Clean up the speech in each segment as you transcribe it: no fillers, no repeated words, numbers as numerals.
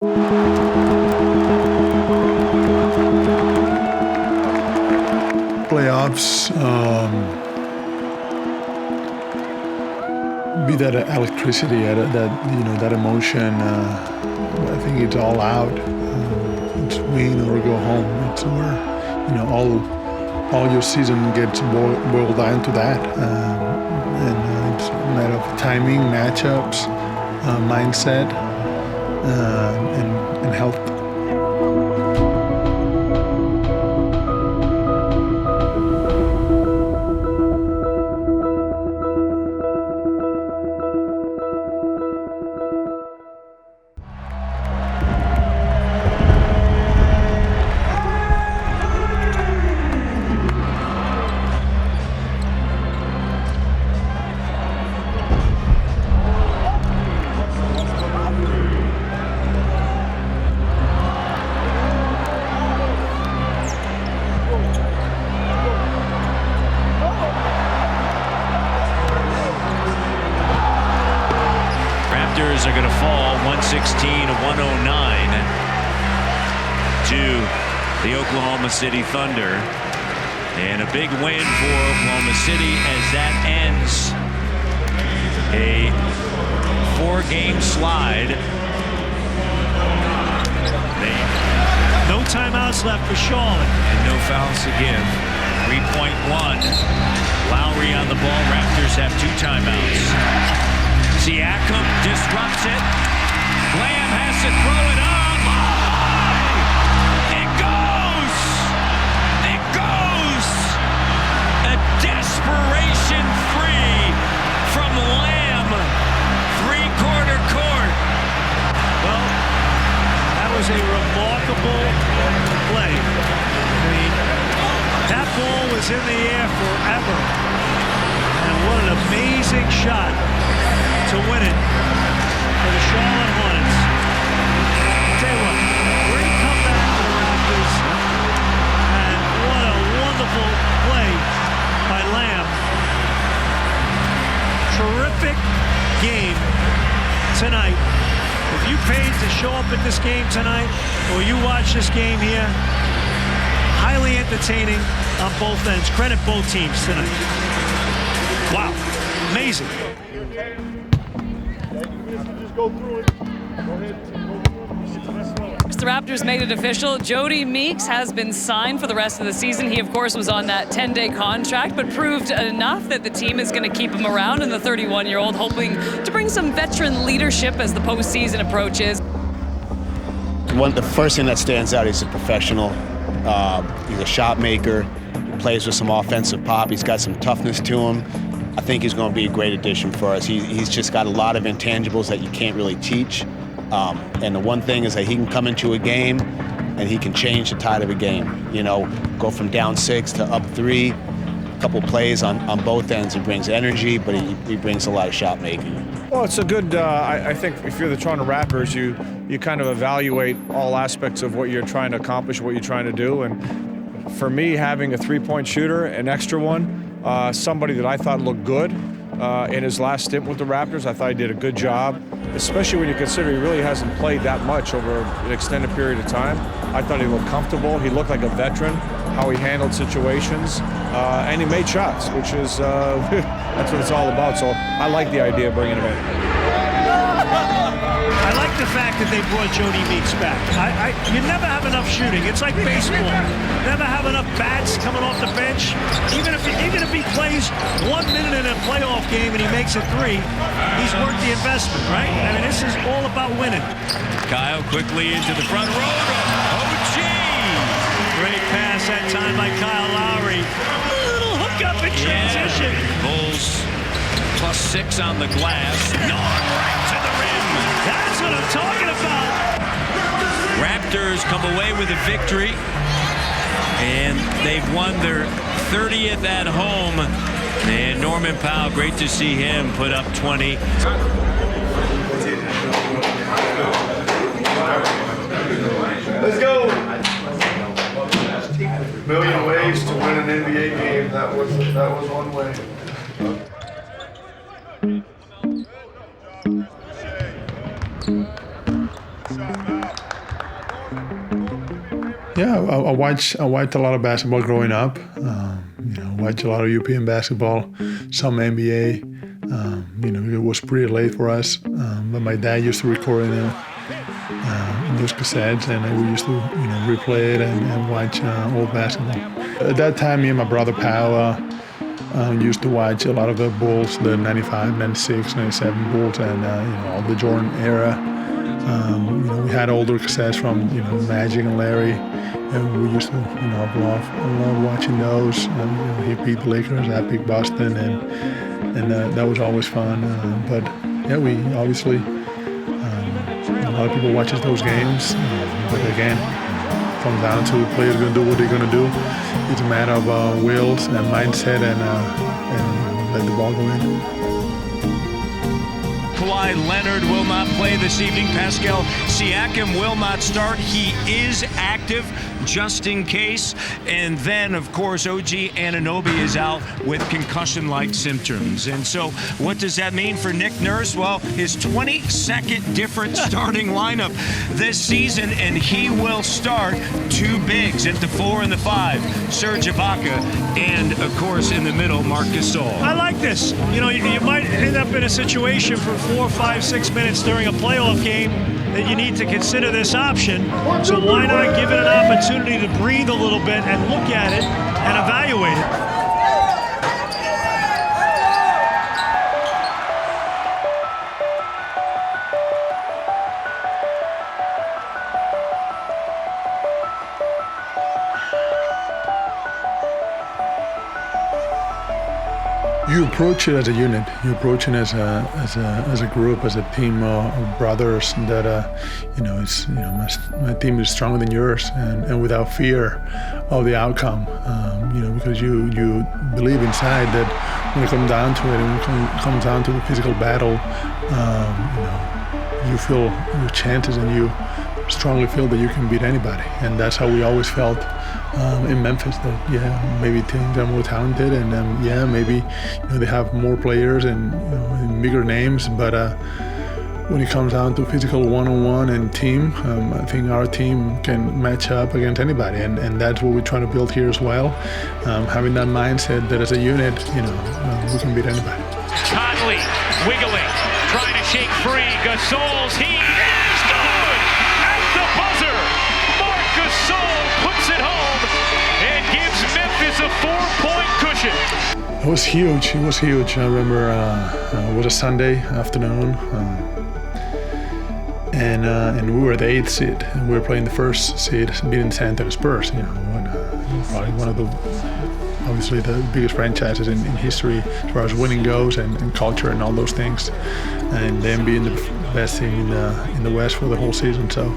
Playoffs, be that electricity, that emotion. I think it's all out. It's win or go home. It's where all your season gets boiled down to that, and it's a matter of timing, matchups, mindset, and health. Raptors are going to fall 116-109 to the Oklahoma City Thunder. And a big win for Oklahoma City as that ends a 4-game slide. No timeouts left for Charlotte. And no fouls to give. 3.1. Lowry on the ball. Raptors have 2 timeouts. Siakam disrupts it. Lamb has to throw it up. Oh, it goes! It goes! A desperation free from Lamb. 3-quarter court. Well, that was a remarkable play. I mean, that ball was in the air forever. And what an amazing shot to win it for the Charlotte Hornets. I'll tell you what, great comeback for the Raptors, and what a wonderful play by Lamb. Terrific game tonight. If you paid to show up at this game tonight, or you watch this game here, highly entertaining on both ends. Credit both teams tonight. Wow, amazing. The Raptors made it official. Jodie Meeks has been signed for the rest of the season. He, of course, was on that 10-day contract, but proved enough that the team is going to keep him around, and the 31-year-old hoping to bring some veteran leadership as the postseason approaches. The first thing that stands out, he's a professional. He's a shot maker. He plays with some offensive pop. He's got some toughness to him. I think he's going to be a great addition for us. He's just got a lot of intangibles that you can't really teach. And the one thing is that he can come into a game and he can change the tide of a game. Go from down 6 to up 3. A couple plays on both ends. He brings energy, but he brings a lot of shot making. Well, it's a good, I think if you're the Toronto Raptors, you kind of evaluate all aspects of what you're trying to accomplish, what you're trying to do. And for me, having a 3-point shooter, an extra one, somebody that I thought looked good in his last stint with the Raptors. I thought he did a good job, especially when you consider he really hasn't played that much over an extended period of time. I thought he looked comfortable. He looked like a veteran, how he handled situations, and he made shots, which is, that's what it's all about. So I like the idea of bringing him in. I like the fact that they brought Jodie Meeks back. You never have enough shooting. It's like baseball. Never have enough bats coming off the bench. Even if he plays 1 minute in a playoff game and he makes a 3, he's worth the investment, right? I mean, this is all about winning. Kyle quickly into the front row. OG! Great pass that time by Kyle Lowry. A little hookup in transition. Bulls +6 on the glass. Right to the rim. That's what I'm talking about. Raptors come away with a victory, and they've won their 30th at home. And Norman Powell, great to see him put up 20. Let's go. A million ways to win an NBA game. That was one way. Shot out. Yeah, I watched a lot of basketball growing up. Watched a lot of European basketball, some NBA. It was pretty late for us, but my dad used to record in those cassettes, and we used to replay it and watch old basketball. At that time, me and my brother Pau used to watch a lot of the Bulls, the 95, 96, 97 Bulls, and all the Jordan era. We had older cassettes from Magic and Larry, and we used to love watching those. He beat the Lakers, I picked Boston, and that was always fun. But yeah, we obviously a lot of people watches those games, but again, it comes down to players going to do what they're going to do. It's a matter of wills and mindset, and let the ball go in. Kawhi Leonard will not play this evening. Pascal Siakam will not start. He is active just in case. And then, of course, OG Anunoby is out with concussion-like symptoms. And so what does that mean for Nick Nurse? Well, his 22nd different starting lineup this season, and he will start two bigs at the 4 and the 5, Serge Ibaka, and, of course, in the middle, Marc Gasol. I like this. You might end up in a situation for 4, 5, 6 minutes during a playoff game that you need to consider this option. So why not give it an opportunity to breathe a little bit and look at it and evaluate it? You approach it as a unit. You approach it as a group, as a team of brothers. That my team is stronger than yours, and without fear of the outcome. Because you believe inside that when it comes down to it, and when it comes down to the physical battle, you feel your chances, and you strongly feel that you can beat anybody. And that's how we always felt in Memphis. That maybe teams are more talented, and maybe they have more players and bigger names, but when it comes down to physical one-on-one and team, I think our team can match up against anybody, and that's what we're trying to build here as well. Having that mindset that as a unit, we can beat anybody. Conley wiggling, trying to shake free. Gasol's he is good at the buzzer. Marc Gasol puts it home and gives Memphis a 4-point cushion. It was huge. It was huge. I remember it was a Sunday afternoon, and we were the 8th seed, and we were playing the 1st seed, beating San Antonio Spurs. Probably one of the, obviously the biggest franchises in history as far as winning goes, and culture and all those things, and then being the best team in the West for the whole season. So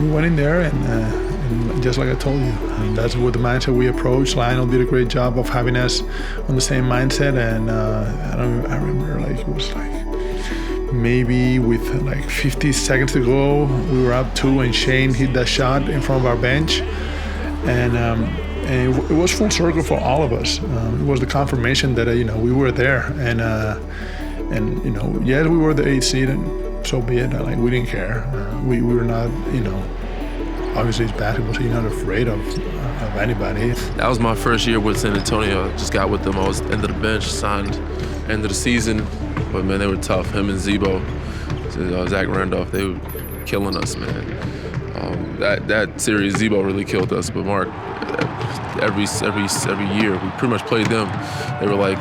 we went in there, and just like I told you, that's what the mindset we approached. Lionel did a great job of having us on the same mindset, and I remember it was maybe with 50 seconds to go, we were up 2, and Shane hit that shot in front of our bench, and it was full circle for all of us. It was the confirmation that we were there, and yes, we were the 8th seed, and so be it. We didn't care. We were not, obviously it's basketball, so you're not afraid of anybody. That was my first year with San Antonio. I just got with them. I was end of the bench, signed end of the season. But man, they were tough. Him and Zebo, Zach Randolph, they were killing us, man. That series, Zebo really killed us. But Marc, every year, we pretty much played them. They were like,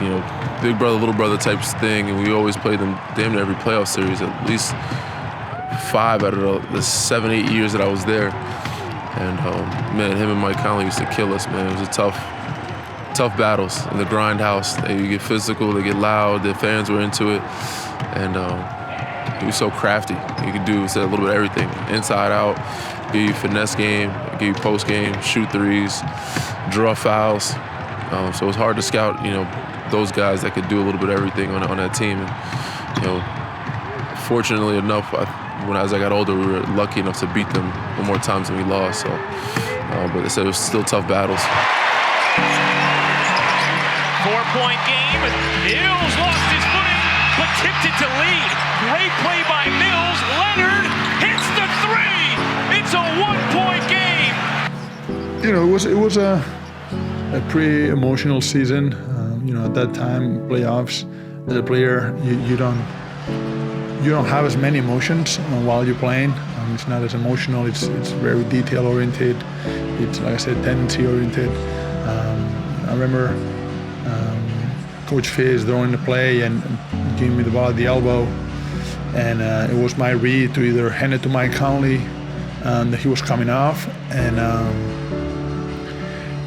big brother, little brother type thing, and we always played them damn near every playoff series, at least 5 out of the 7, 8 years that I was there. And man, him and Mike Conley used to kill us, man. It was a tough battles in the grindhouse. They get physical, they get loud, the fans were into it, and he was so crafty. He could do a little bit of everything, inside out, give you finesse game, give you post game, shoot threes, draw fouls. So it was hard to scout, those guys that could do a little bit of everything on that team. And fortunately enough, as I got older, we were lucky enough to beat them more times than we lost. So, but it was still tough battles. 4-point game. Mills lost his footing, but tipped it to Lee. Great play by Mills. Leonard hits the 3. It's It's a 1-point game. You know, it was a pretty emotional season. You know, at that time, playoffs, as a player, you don't have as many emotions while you're playing. It's not as emotional. It's very detail oriented. It's, like I said, tendency oriented. I remember Coach Fizz throwing the play and giving me the ball at the elbow, and it was my read to either hand it to Mike Conley that he was coming off, and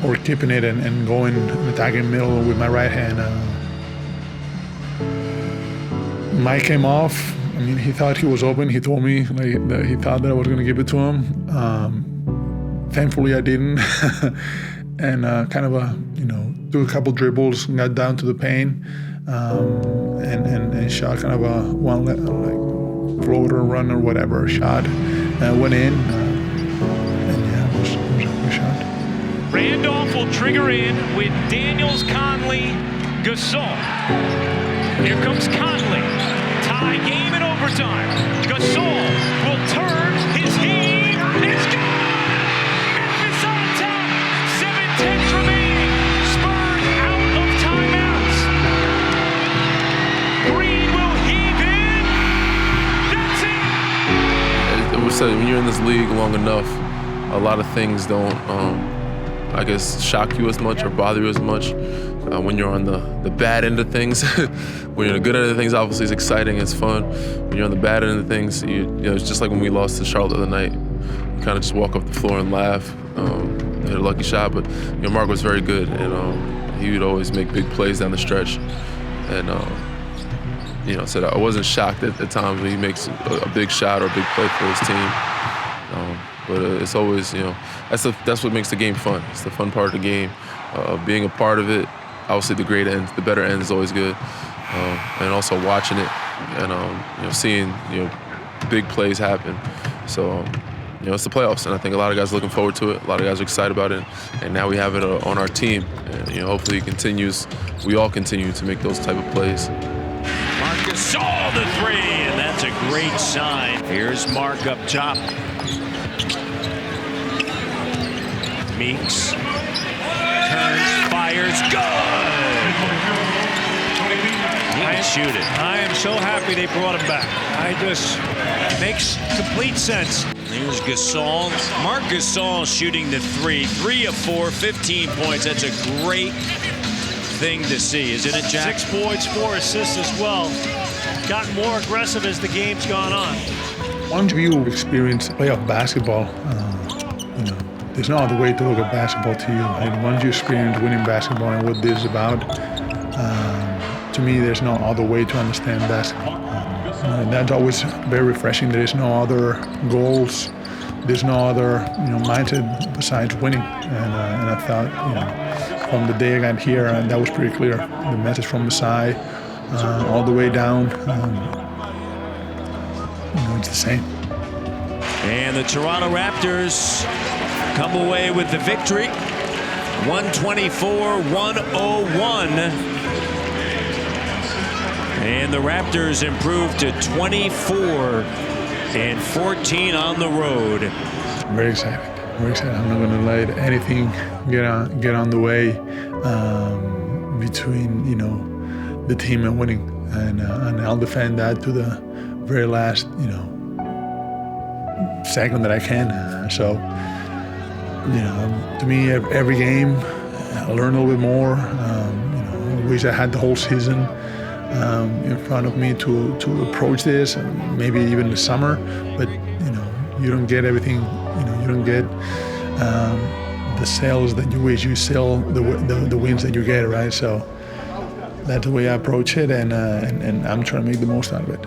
or keeping it and going and attacking middle with my right hand. Mike came off. I mean, he thought he was open. He told me that he thought that I was going to give it to him. Thankfully, I didn't. And kind of took a couple dribbles, got down to the paint, and shot kind of a one floater, run or whatever shot. Went in, and yeah, it was a good shot. Randolph will trigger in with Daniels, Conley, Gasol. Here comes Conley. Tie game in overtime. Gasol will turn his heat. It's gone! Memphis on top. 7:10 remaining. Spurs out of timeouts. Green will heave in. That's it. I would say when you're in this league long enough, a lot of things don't, I guess, shock you as much or bother you as much. When you're on the bad end of things, when you're on the good end of things, obviously it's exciting, it's fun. When you're on the bad end of things, you know, it's just like when we lost to Charlotte the other night. You kind of just walk up the floor and laugh. Hit a lucky shot, but you know, Marc was very good, and he would always make big plays down the stretch. And so I wasn't shocked at times when he makes a big shot or a big play for his team. But it's always, that's what makes the game fun. It's the fun part of the game, being a part of it. Obviously, the great end, the better end is always good, and also watching it and seeing big plays happen. So it's the playoffs, and I think a lot of guys are looking forward to it. A lot of guys are excited about it, and now we have it on our team. And hopefully it continues. We all continue to make those type of plays. Marc Gasol the three, and that's a great sign. Here's Marc up top. Meeks turns, fires, good! He can shoot it. I am so happy they brought him back. Makes complete sense. Here's Gasol. Marc Gasol shooting the three. 3 of 4, 15 points. That's a great thing to see, isn't it, Jack? 6 points, 4 assists as well. Gotten more aggressive as the game's gone on. Once you experience playoff basketball, there's no other way to look at basketball to you. And once you experience winning basketball and what this is about, to me, there's no other way to understand basketball. And that's always very refreshing. There is no other goals. There's no other mindset besides winning. And I thought, from the day I got here, that was pretty clear. The message from the side, all the way down, it's the same. And the Toronto Raptors come away with the victory, 124-101. And the Raptors improved to 24-14 on the road. Very excited. Very excited. I'm not going to let anything get on the way between the team and winning, and I'll defend that to the very last second that I can. So to me, every game I learn a little bit more. I wish I had the whole season in front of me to approach this, and maybe even the summer. But you don't get everything. You don't get the sales that you wish. You sell the wins that you get, right? So that's the way I approach it, and I'm trying to make the most out of it.